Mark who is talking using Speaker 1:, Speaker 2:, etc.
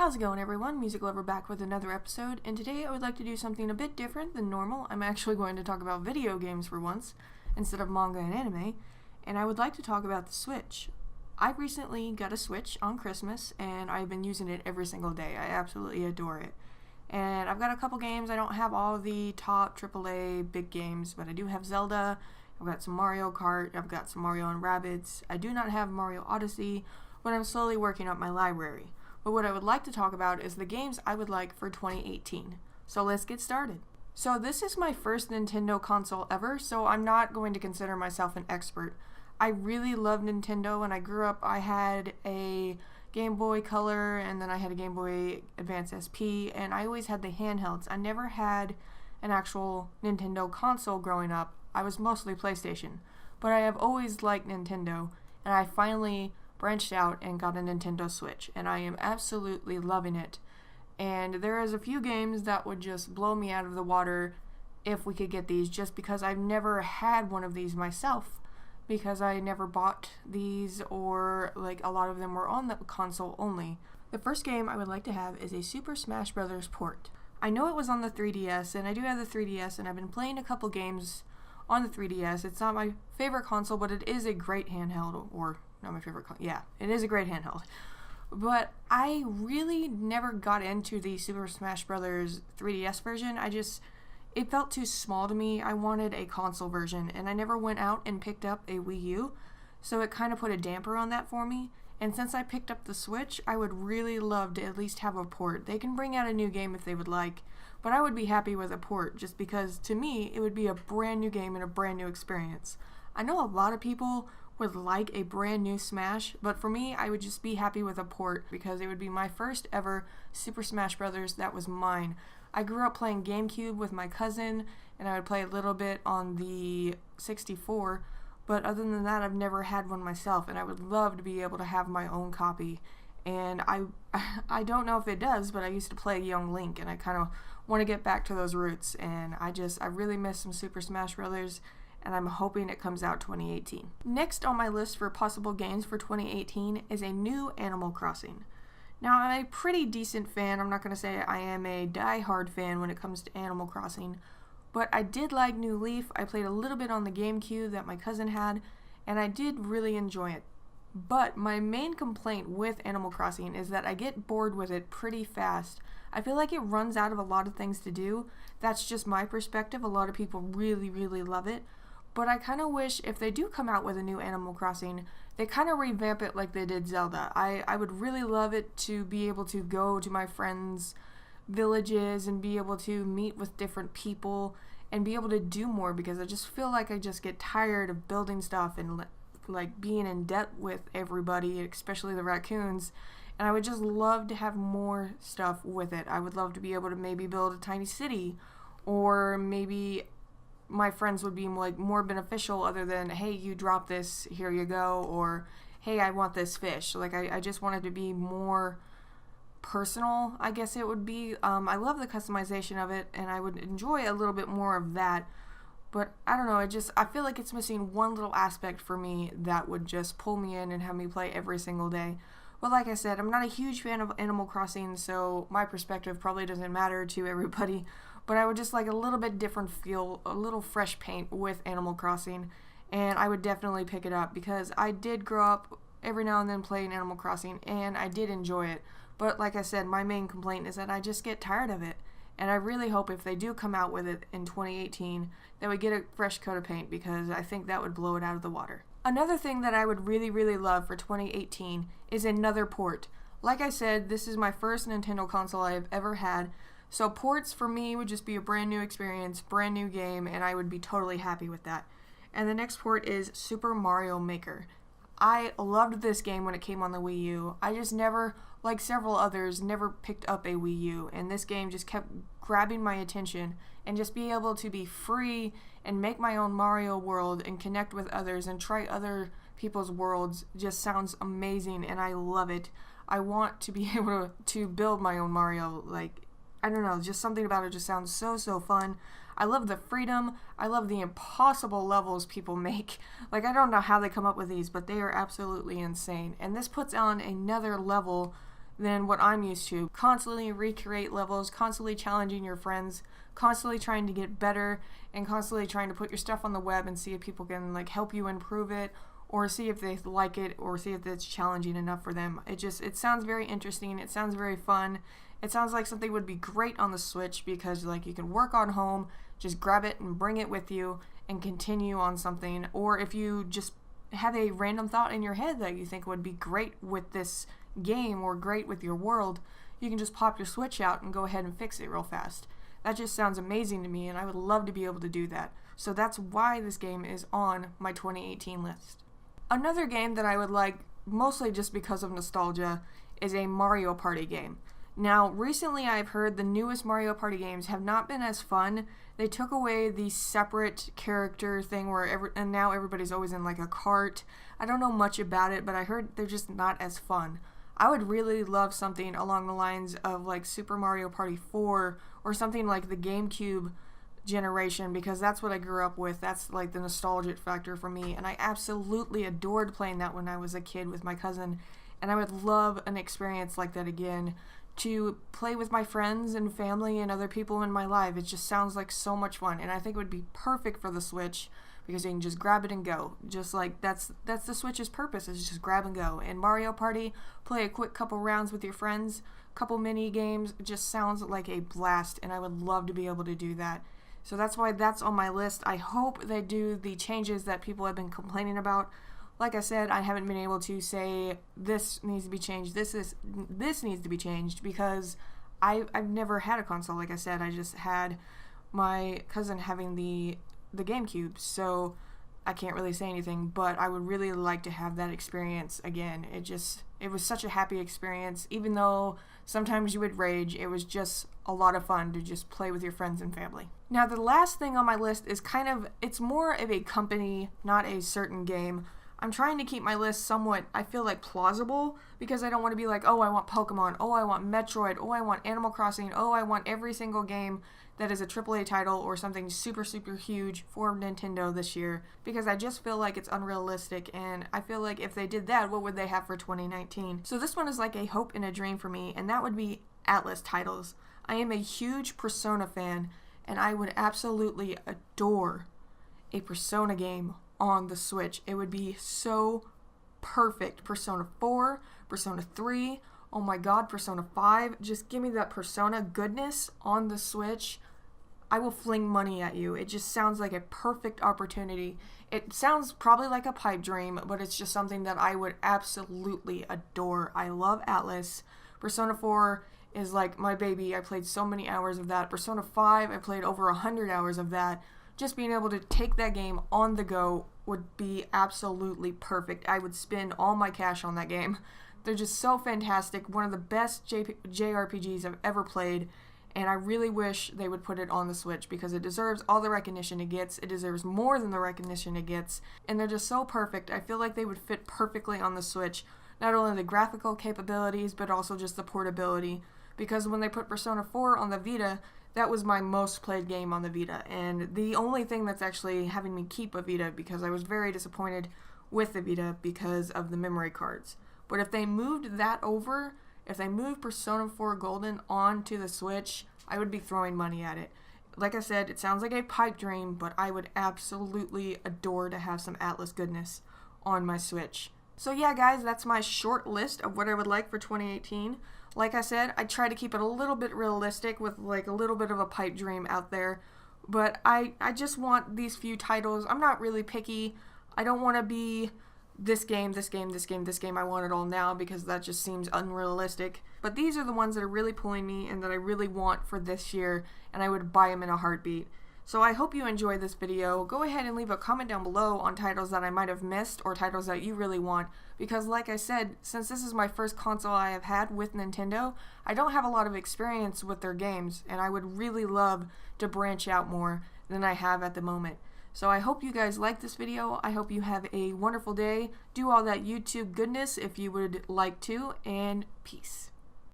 Speaker 1: How's it going, everyone? Music Lover back with another episode, and today I would like to do something a bit different than normal. I'm actually going to talk about video games for once, instead of manga and anime, and I would like to talk about the Switch. I recently got a Switch on Christmas, and I've been using it every single day. I absolutely adore it. And I've got a couple games. I don't have all the top AAA big games, but I do have Zelda, I've got some Mario Kart, I've got some Mario and Rabbids. I do not have Mario Odyssey, but I'm slowly working up my library. But what I would like to talk about is the games I would like for 2018. So let's get started. So this is my first Nintendo console ever, so I'm not going to consider myself an expert. I really love Nintendo. When I grew up, I had a Game Boy Color, and then I had a Game Boy Advance SP, and I always had the handhelds. I never had an actual Nintendo console growing up. I was mostly PlayStation. But I have always liked Nintendo, and I finally branched out and got a Nintendo Switch, and I am absolutely loving it. And there is a few games that would just blow me out of the water if we could get these, just because I've never had one of these myself, because I never bought these, or like a lot of them were on the console only. The first game I would like to have is a Super Smash Bros. Port. I know it was on the 3DS, and I do have the 3DS, and I've been playing a couple games on the 3DS. It's not my favorite console, but it is a great handheld, or not my favorite it is a great handheld. But I really never got into the Super Smash Bros. 3DS version. It felt too small to me. I wanted a console version, and I never went out and picked up a Wii U, so it kind of put a damper on that for me. And since I picked up the Switch, I would really love to at least have a port. They can bring out a new game if they would like, but I would be happy with a port, just because to me it would be a brand new game and a brand new experience. I know a lot of people would like a brand new Smash, but for me, I would just be happy with a port, because it would be my first ever Super Smash Bros. That was mine. I grew up playing GameCube with my cousin, and I would play a little bit on the 64, but other than that, I've never had one myself, and I would love to be able to have my own copy. And I don't know if it does, but I used to play Young Link, and I kind of want to get back to those roots, and I really miss some Super Smash Bros., and I'm hoping it comes out 2018. Next on my list for possible games for 2018 is a new Animal Crossing. Now, I'm a pretty decent fan. I'm not going to say I am a die-hard fan when it comes to Animal Crossing, but I did like New Leaf. I played a little bit on the GameCube that my cousin had, and I did really enjoy it. But my main complaint with Animal Crossing is that I get bored with it pretty fast. I feel like it runs out of a lot of things to do. That's just my perspective. A lot of people really, really love it. But I kind of wish if they do come out with a new Animal Crossing, they kind of revamp it like they did Zelda. I would really love it to be able to go to my friends' villages and be able to meet with different people and be able to do more, because I just feel like I just get tired of building stuff and like being in debt with everybody, especially the raccoons. And I would just love to have more stuff with it. I would love to be able to maybe build a tiny city, or maybe my friends would be like more beneficial, other than, hey, you drop this, here you go, or hey, I want this fish. Like I just wanted to be more personal, I guess it would be. I love the customization of it, and I would enjoy a little bit more of that, but I don't know, I feel like it's missing one little aspect for me that would just pull me in and have me play every single day. But like I said, I'm not a huge fan of Animal Crossing, so my perspective probably doesn't matter to everybody. But I would just like a little bit different feel, a little fresh paint with Animal Crossing, and I would definitely pick it up, because I did grow up every now and then playing Animal Crossing, and I did enjoy it. But like I said, my main complaint is that I just get tired of it, and I really hope if they do come out with it in 2018 that we get a fresh coat of paint, because I think that would blow it out of the water. Another thing that I would really, really love for 2018 is another port. Like I said, this is my first Nintendo console I have ever had, so ports for me would just be a brand new experience, brand new game, and I would be totally happy with that. And the next port is Super Mario Maker. I loved this game when it came on the Wii U. I just never, like several others, never picked up a Wii U, and this game just kept grabbing my attention, and just be able to be free and make my own Mario world and connect with others and try other people's worlds just sounds amazing, and I love it. I want to be able to build my own Mario. Like, I don't know, just something about it just sounds so fun. I love the freedom. I love the impossible levels people make. Like, I don't know how they come up with these, but they are absolutely insane. And this puts on another level than what I'm used to. Constantly recreate levels, constantly challenging your friends, constantly trying to get better, and constantly trying to put your stuff on the web and see if people can like help you improve it, or see if they like it, or see if it's challenging enough for them. It sounds very interesting. It sounds very fun. It sounds like something would be great on the Switch because like you can work on home, just grab it and bring it with you and continue on something. Or if you just have a random thought in your head that you think would be great with this game or great with your world, you can just pop your Switch out and go ahead and fix it real fast. That just sounds amazing to me, and I would love to be able to do that. So that's why this game is on my 2018 list. Another game that I would like, mostly just because of nostalgia, is a Mario Party game. Now, recently I've heard the newest Mario Party games have not been as fun. They took away the separate character thing and now everybody's always in like a cart. I don't know much about it, but I heard they're just not as fun. I would really love something along the lines of like Super Mario Party 4 or something like the GameCube generation, because that's what I grew up with. That's like the nostalgic factor for me, and I absolutely adored playing that when I was a kid with my cousin, and I would love an experience like that again, to play with my friends and family and other people in my life. It just sounds like so much fun, and I think it would be perfect for the Switch because you can just grab it and go. Just like that's the Switch's purpose, is just grab and go. And Mario Party, play a quick couple rounds with your friends, couple mini games. It just sounds like a blast, and I would love to be able to do that. So that's why that's on my list. I hope they do the changes that people have been complaining about. Like I said, I haven't been able to say this needs to be changed, this needs to be changed, because I've never had a console. Like I said, I just had my cousin having the GameCube, so I can't really say anything, but I would really like to have that experience again. It was such a happy experience. Even though sometimes you would rage, it was just a lot of fun to just play with your friends and family. Now, the last thing on my list is it's more of a company, not a certain game. I'm trying to keep my list somewhat, I feel like, plausible, because I don't want to be like, oh, I want Pokemon, oh, I want Metroid, oh, I want Animal Crossing, oh, I want every single game that is a AAA title or something super, super huge for Nintendo this year, because I just feel like it's unrealistic, and I feel like if they did that, what would they have for 2019? So this one is like a hope and a dream for me, and that would be Atlus titles. I am a huge Persona fan, and I would absolutely adore a Persona game on the Switch. It would be so perfect. Persona 4, Persona 3, oh my god, Persona 5. Just give me that Persona goodness on the Switch. I will fling money at you. It just sounds like a perfect opportunity. It sounds probably like a pipe dream, but it's just something that I would absolutely adore. I love Atlus. Persona 4 is like my baby. I played so many hours of that. Persona 5, I played over 100 hours of that. Just being able to take that game on the go would be absolutely perfect. I would spend all my cash on that game. They're just so fantastic. One of the best JRPGs I've ever played, and I really wish they would put it on the Switch because it deserves all the recognition it gets. It deserves more than the recognition it gets, and they're just so perfect. I feel like they would fit perfectly on the Switch. Not only the graphical capabilities, but also just the portability. Because when they put Persona 4 on the Vita, that was my most played game on the Vita, and the only thing that's actually having me keep a Vita, because I was very disappointed with the Vita because of the memory cards. But if they moved that over, if they moved Persona 4 Golden onto the Switch, I would be throwing money at it. Like I said, it sounds like a pipe dream, but I would absolutely adore to have some Atlus goodness on my Switch. So yeah, guys, that's my short list of what I would like for 2018. Like I said, I try to keep it a little bit realistic with like a little bit of a pipe dream out there. But I just want these few titles. I'm not really picky. I don't want to be this game. I want it all now because that just seems unrealistic. But these are the ones that are really pulling me and that I really want for this year, and I would buy them in a heartbeat. So I hope you enjoyed this video. Go ahead and leave a comment down below on titles that I might have missed or titles that you really want, because like I said, since this is my first console I have had with Nintendo, I don't have a lot of experience with their games, and I would really love to branch out more than I have at the moment. So I hope you guys like this video. I hope you have a wonderful day. Do all that YouTube goodness if you would like to, and peace.